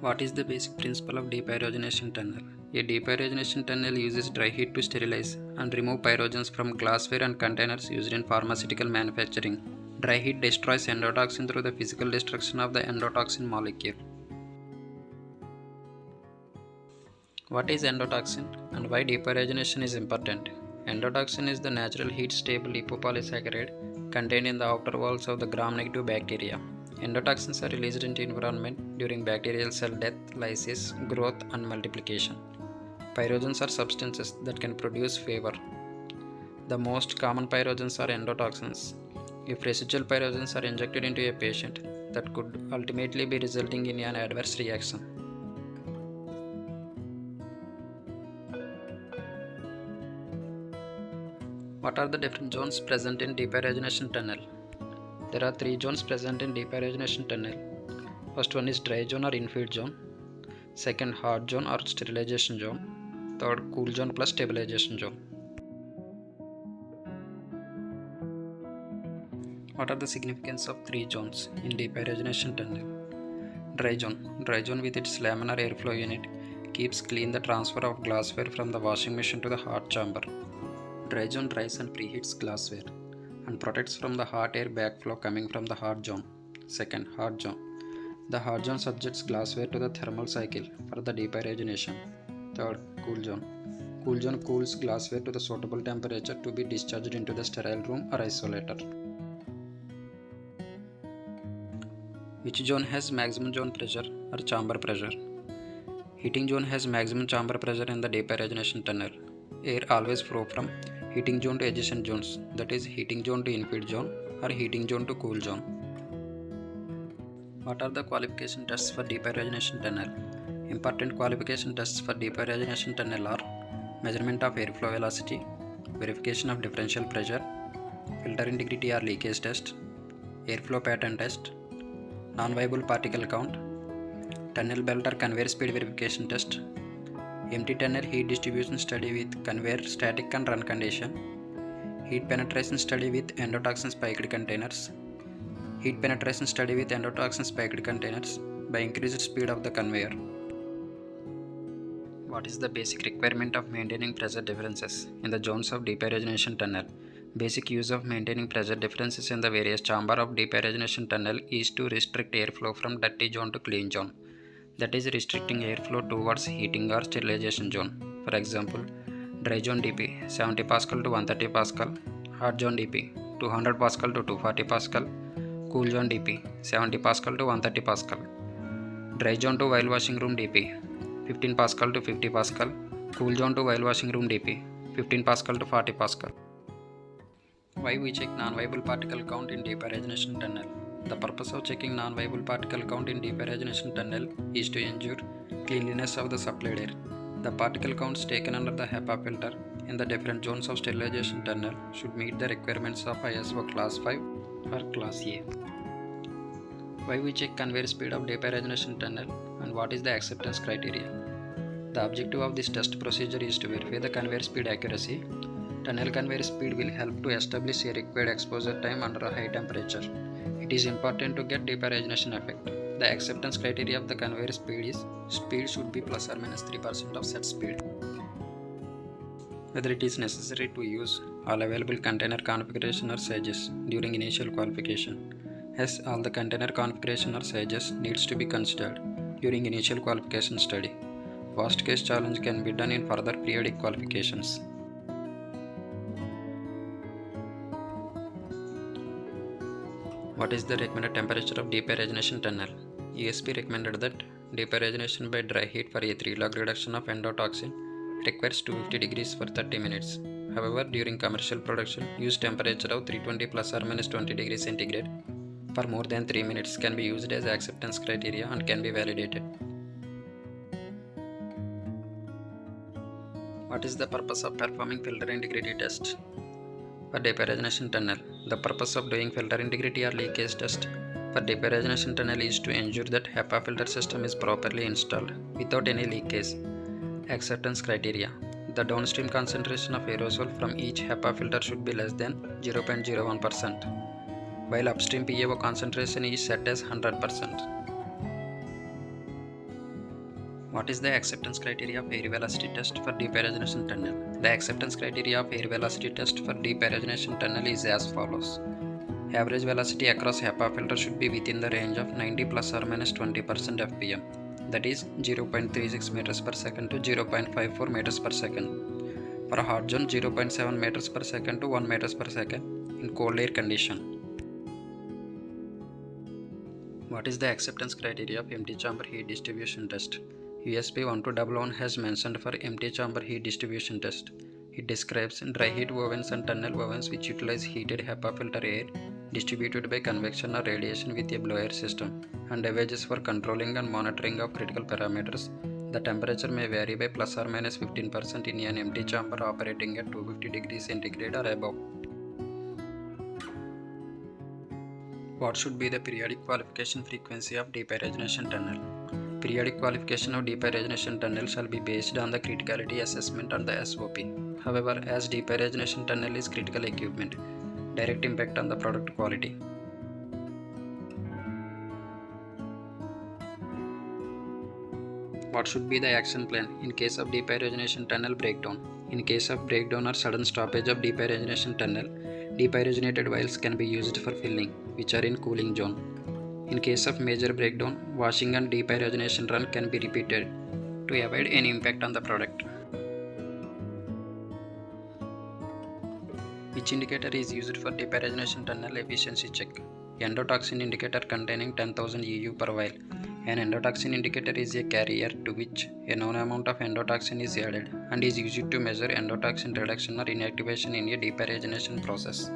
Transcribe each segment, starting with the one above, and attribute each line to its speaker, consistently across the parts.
Speaker 1: What is the basic principle of depyrogenation tunnel? A depyrogenation tunnel uses dry heat to sterilize and remove pyrogens from glassware and containers used in pharmaceutical manufacturing. Dry heat destroys endotoxin through the physical destruction of the endotoxin molecule. What is endotoxin and why depyrogenation is important? Endotoxin is the natural heat-stable lipopolysaccharide contained in the outer walls of the gram-negative bacteria. Endotoxins are released into environment during bacterial cell death, lysis, growth, and multiplication. Pyrogens are substances that can produce fever. The most common pyrogens are endotoxins. If residual pyrogens are injected into a patient, that could ultimately be resulting in an adverse reaction. What are the different zones present in depyrogenation tunnel? There are 3 zones present in depyrogenation tunnel. First one is dry zone or infilled zone. Second, hot zone or sterilization zone. Third, cool zone plus stabilization zone. What are the significance of 3 zones in depyrogenation tunnel? Dry zone. Dry zone with its laminar airflow unit keeps clean the transfer of glassware from the washing machine to the hot chamber. Dry zone dries and preheats glassware and protects from the hot air backflow coming from the hot zone. Second, hot zone. The hot zone subjects glassware to the thermal cycle for the depyrogenation. Third, cool zone. Cool zone cools glassware to the suitable temperature to be discharged into the sterile room or isolator. Which zone has maximum zone pressure or chamber pressure? Heating zone has maximum chamber pressure in the depyrogenation tunnel. Air always flows from heating zone to adjacent zones, that is heating zone to infilled zone or heating zone to cool zone. What are the qualification tests for depyrogenation tunnel? Important qualification tests for depyrogenation tunnel are measurement of airflow velocity, verification of differential pressure, filter integrity or leakage test, airflow pattern test, non-viable particle count, tunnel belt or conveyor speed verification test, empty tunnel heat distribution study with conveyor static and run condition, heat penetration study with endotoxin spiked containers, heat penetration study with endotoxin spiked containers by increased speed of the conveyor. What is the basic requirement of maintaining pressure differences in the zones of depyrogenation tunnel? Basic use of maintaining pressure differences in the various chamber of depyrogenation tunnel is to restrict airflow from dirty zone to clean zone. That is restricting airflow towards heating or sterilization zone. For example, dry zone dp 70 Pascal to 130 Pascal, hot zone dp 200 Pascal to 240 Pascal, cool zone dp 70 Pascal to 130 Pascal. Dry zone to while washing room dp 15 Pascal to 50 Pascal, cool zone to while washing room dp 15 Pascal to 40 Pascal. Why we check non-viable particle count in depyrogenation tunnel? The purpose of checking non-viable particle count in depyrogenation tunnel is to ensure cleanliness of the supplied air. The particle counts taken under the HEPA filter in the different zones of sterilization tunnel should meet the requirements of ISO class 5 or class A. Why we check conveyor speed of depyrogenation tunnel and what is the acceptance criteria? The objective of this test procedure is to verify the conveyor speed accuracy. Tunnel conveyor speed will help to establish a required exposure time under a high temperature. It is important to get depyrogenation effect. The acceptance criteria of the conveyor speed is speed should be plus or minus 3% of set speed. Whether it is necessary to use all available container configuration or sizes during initial qualification. As all the container configuration or sizes needs to be considered during initial qualification study. Worst case challenge can be done in further periodic qualifications. What is the recommended temperature of depyrogenation tunnel? ESP recommended that depyrogenation by dry heat for a 3-log reduction of endotoxin requires 250 degrees for 30 minutes. However, during commercial production, use temperature of 320 plus or minus 20 degrees centigrade for more than 3 minutes can be used as acceptance criteria and can be validated. What is the purpose of performing filter integrity test? For depyrogenation tunnel, the purpose of doing filter integrity or leakage test for depyrogenation tunnel is to ensure that HEPA filter system is properly installed without any leakage. Acceptance criteria. The downstream concentration of aerosol from each HEPA filter should be less than 0.01%, while upstream PAO concentration is set as 100%. What is the acceptance criteria of air velocity test for depyrogenation tunnel? The acceptance criteria of air velocity test for depyrogenation tunnel is as follows. Average velocity across HEPA filter should be within the range of 90 plus or minus 20% fpm, that is 0.36 meters per second to 0.54 meters per second. For hot zone, 0.7 meters per second to 1 meters per second in cold air condition. What is the acceptance criteria of empty chamber heat distribution test? USP 1211 has mentioned for empty chamber heat distribution test. It describes dry heat ovens and tunnel ovens which utilize heated HEPA filter air distributed by convection or radiation with a blower system and devices for controlling and monitoring of critical parameters. The temperature may vary by plus or minus 15% in an empty chamber operating at 250 degrees centigrade or above. What should be the periodic qualification frequency of depyrogenation tunnel? Periodic qualification of depyrogenation tunnel shall be based on the criticality assessment and the SOP. However, as depyrogenation tunnel is critical equipment, direct impact on the product quality. What should be the action plan in case of depyrogenation tunnel breakdown? In case of breakdown or sudden stoppage of depyrogenation tunnel, depyrogenated vials can be used for filling, which are in cooling zone. In case of major breakdown, washing and depyrogenation run can be repeated to avoid any impact on the product. Which indicator is used for depyrogenation tunnel efficiency check? Endotoxin indicator containing 10,000 EU per vial. An endotoxin indicator is a carrier to which a known amount of endotoxin is added and is used to measure endotoxin reduction or inactivation in a depyrogenation process.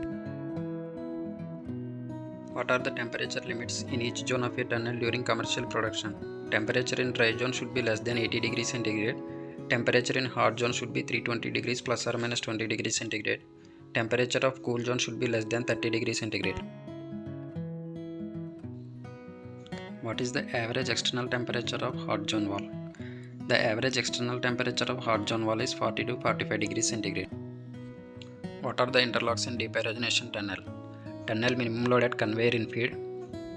Speaker 1: What are the temperature limits in each zone of a tunnel during commercial production? Temperature in dry zone should be less than 80 degrees centigrade. Temperature in hot zone should be 320 degrees plus or minus 20 degrees centigrade. Temperature of cool zone should be less than 30 degrees centigrade. What is the average external temperature of hot zone wall? The average external temperature of hot zone wall is 40 to 45 degrees centigrade. What are the interlocks in depyrogenation tunnel? Tunnel minimum load at conveyor in feed,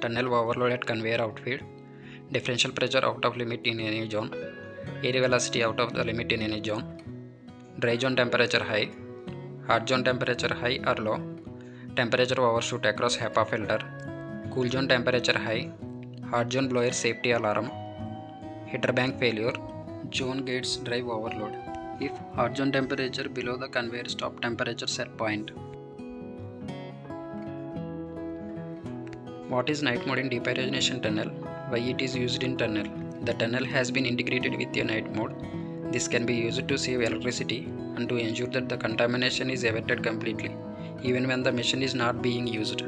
Speaker 1: tunnel overload at conveyor out feed, differential pressure out of limit in any zone, air velocity out of the limit in any zone, dry zone temperature high, hot zone temperature high or low, temperature overshoot across HEPA filter, cool zone temperature high, hot zone blower safety alarm, heater bank failure, zone gates drive overload. If hot zone temperature below the conveyor stop temperature set point. What is night mode in depyrogenation tunnel? Why it is used in tunnel? The tunnel has been integrated with a night mode. This can be used to save electricity and to ensure that the contamination is averted completely, even when the machine is not being used.